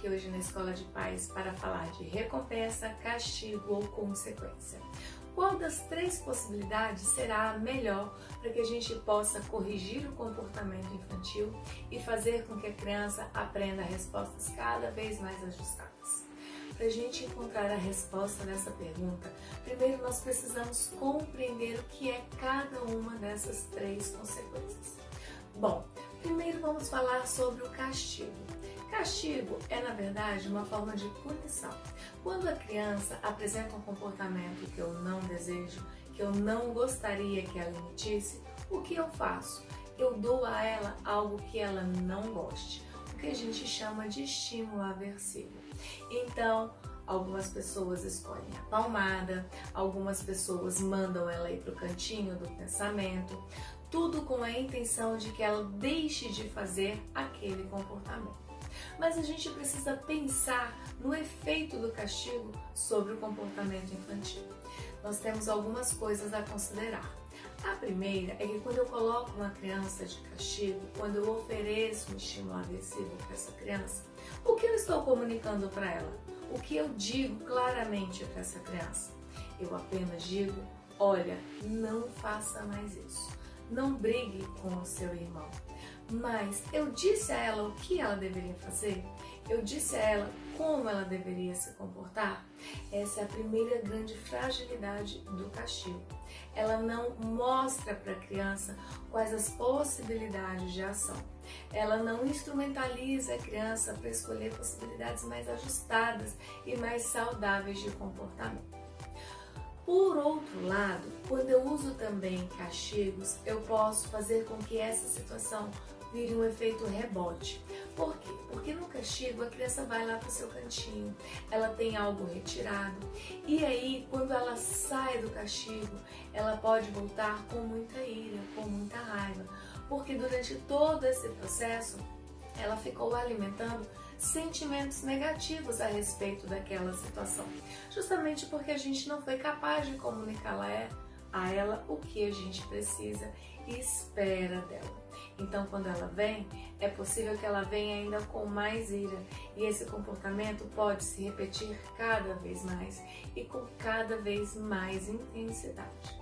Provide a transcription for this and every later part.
aqui hoje na Escola de Paz para falar de recompensa, castigo ou consequência. Qual das três possibilidades será a melhor para que a gente possa corrigir o comportamento infantil e fazer com que a criança aprenda respostas cada vez mais ajustadas? Para a gente encontrar a resposta nessa pergunta, primeiro nós precisamos compreender o que é cada uma dessas três consequências. Bom, primeiro vamos falar sobre o castigo. Castigo é, na verdade, uma forma de punição. Quando a criança apresenta um comportamento que eu não desejo, que eu não gostaria que ela emitisse, o que eu faço? Eu dou a ela algo que ela não goste, o que a gente chama de estímulo aversivo. Então, algumas pessoas escolhem a palmada, algumas pessoas mandam ela ir para o cantinho do pensamento, tudo com a intenção de que ela deixe de fazer aquele comportamento. Mas a gente precisa pensar no efeito do castigo sobre o comportamento infantil. Nós temos algumas coisas a considerar. A primeira é que quando eu coloco uma criança de castigo, quando eu ofereço um estímulo aversivo para essa criança, o que eu estou comunicando para ela? O que eu digo claramente para essa criança? Eu apenas digo, olha, não faça mais isso. Não brigue com o seu irmão. Mas eu disse a ela o que ela deveria fazer? Eu disse a ela como ela deveria se comportar? Essa é a primeira grande fragilidade do castigo. Ela não mostra para a criança quais as possibilidades de ação. Ela não instrumentaliza a criança para escolher possibilidades mais ajustadas e mais saudáveis de comportamento. Por outro lado, quando eu uso também castigos, eu posso fazer com que essa situação vire um efeito rebote. Por quê? Porque no castigo a criança vai lá para o seu cantinho, ela tem algo retirado e aí quando ela sai do castigo, ela pode voltar com muita ira, com muita raiva, porque durante todo esse processo ela ficou alimentando sentimentos negativos a respeito daquela situação, justamente porque a gente não foi capaz de comunicar a ela o que a gente precisa e espera dela. Então, quando ela vem, é possível que ela venha ainda com mais ira e esse comportamento pode se repetir cada vez mais e com cada vez mais intensidade.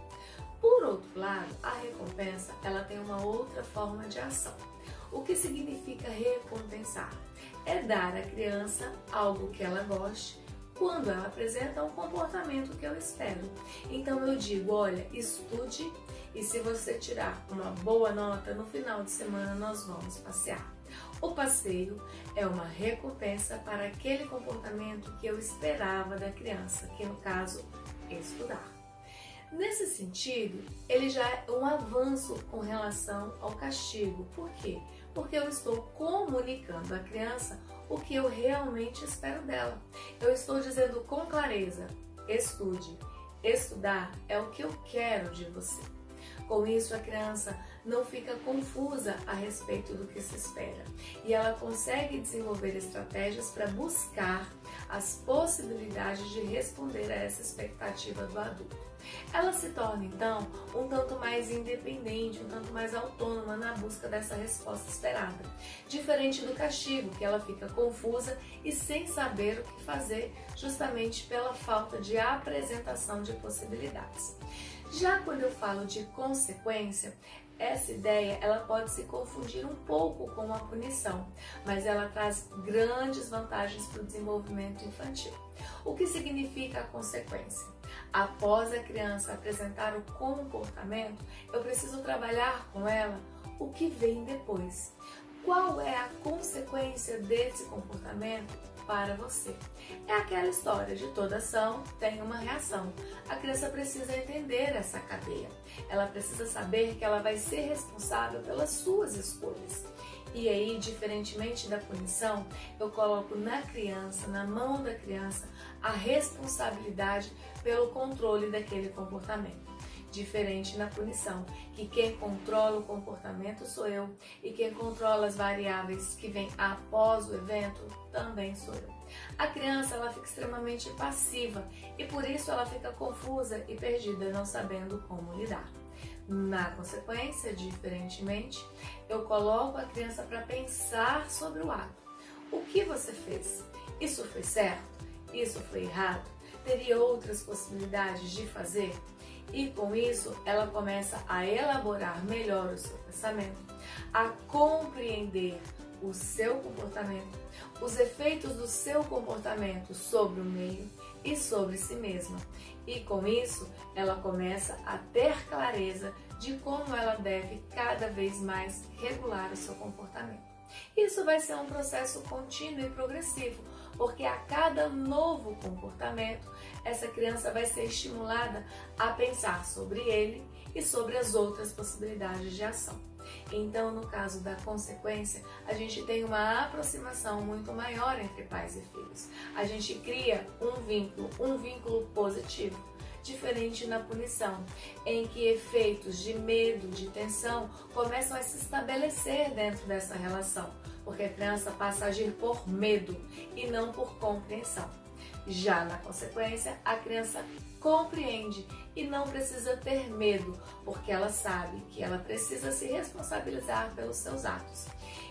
Por outro lado, a recompensa ela tem uma outra forma de ação. O que significa recompensar? É dar à criança algo que ela goste quando ela apresenta um comportamento que eu espero. Então eu digo, olha, estude e se você tirar uma boa nota, no final de semana nós vamos passear. O passeio é uma recompensa para aquele comportamento que eu esperava da criança, que no caso é estudar. Nesse sentido, ele já é um avanço com relação ao castigo. Por quê? Porque eu estou comunicando à criança o que eu realmente espero dela. Eu estou dizendo com clareza, estude. Estudar é o que eu quero de você. Com isso, a criança não fica confusa a respeito do que se espera e ela consegue desenvolver estratégias para buscar as possibilidades de responder a essa expectativa do adulto. Ela se torna, então, um tanto mais independente, um tanto mais autônoma na busca dessa resposta esperada. Diferente do castigo, que ela fica confusa e sem saber o que fazer, justamente pela falta de apresentação de possibilidades. Já quando eu falo de consequência, essa ideia ela pode se confundir um pouco com a punição, mas ela traz grandes vantagens para o desenvolvimento infantil. O que significa a consequência? Após a criança apresentar o comportamento, eu preciso trabalhar com ela o que vem depois. Qual é a consequência desse comportamento para você? É aquela história de toda ação tem uma reação. A criança precisa entender essa cadeia. Ela precisa saber que ela vai ser responsável pelas suas escolhas. E aí, diferentemente da punição, eu coloco na criança, na mão da criança, a responsabilidade pelo controle daquele comportamento. Diferente na punição, que quem controla o comportamento sou eu e quem controla as variáveis que vêm após o evento também sou eu. A criança ela fica extremamente passiva e por isso ela fica confusa e perdida, não sabendo como lidar. Na consequência, diferentemente, eu coloco a criança para pensar sobre o ato. O que você fez? Isso foi certo? Isso foi errado? Teria outras possibilidades de fazer? E com isso, ela começa a elaborar melhor o seu pensamento, a compreender o seu comportamento, os efeitos do seu comportamento sobre o meio e sobre si mesma. E com isso, ela começa a ter clareza de como ela deve cada vez mais regular o seu comportamento. Isso vai ser um processo contínuo e progressivo, porque a cada novo comportamento, essa criança vai ser estimulada a pensar sobre ele e sobre as outras possibilidades de ação. Então, no caso da consequência, a gente tem uma aproximação muito maior entre pais e filhos. A gente cria um vínculo positivo, diferente na punição, em que efeitos de medo, de tensão, começam a se estabelecer dentro dessa relação, porque a criança passa a agir por medo e não por compreensão. Já na consequência, a criança compreende e não precisa ter medo, porque ela sabe que ela precisa se responsabilizar pelos seus atos.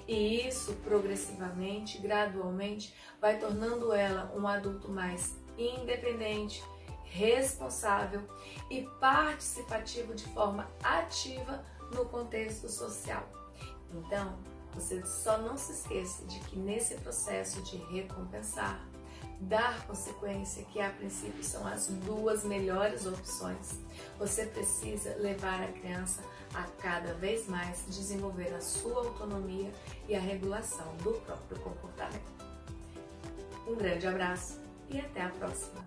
E isso, progressivamente, gradualmente, vai tornando ela um adulto mais independente, responsável e participativo de forma ativa no contexto social. Então, você só não se esqueça de que nesse processo de recompensar, dar consequência, que a princípio são as duas melhores opções, você precisa levar a criança a cada vez mais desenvolver a sua autonomia e a regulação do próprio comportamento. Um grande abraço e até a próxima!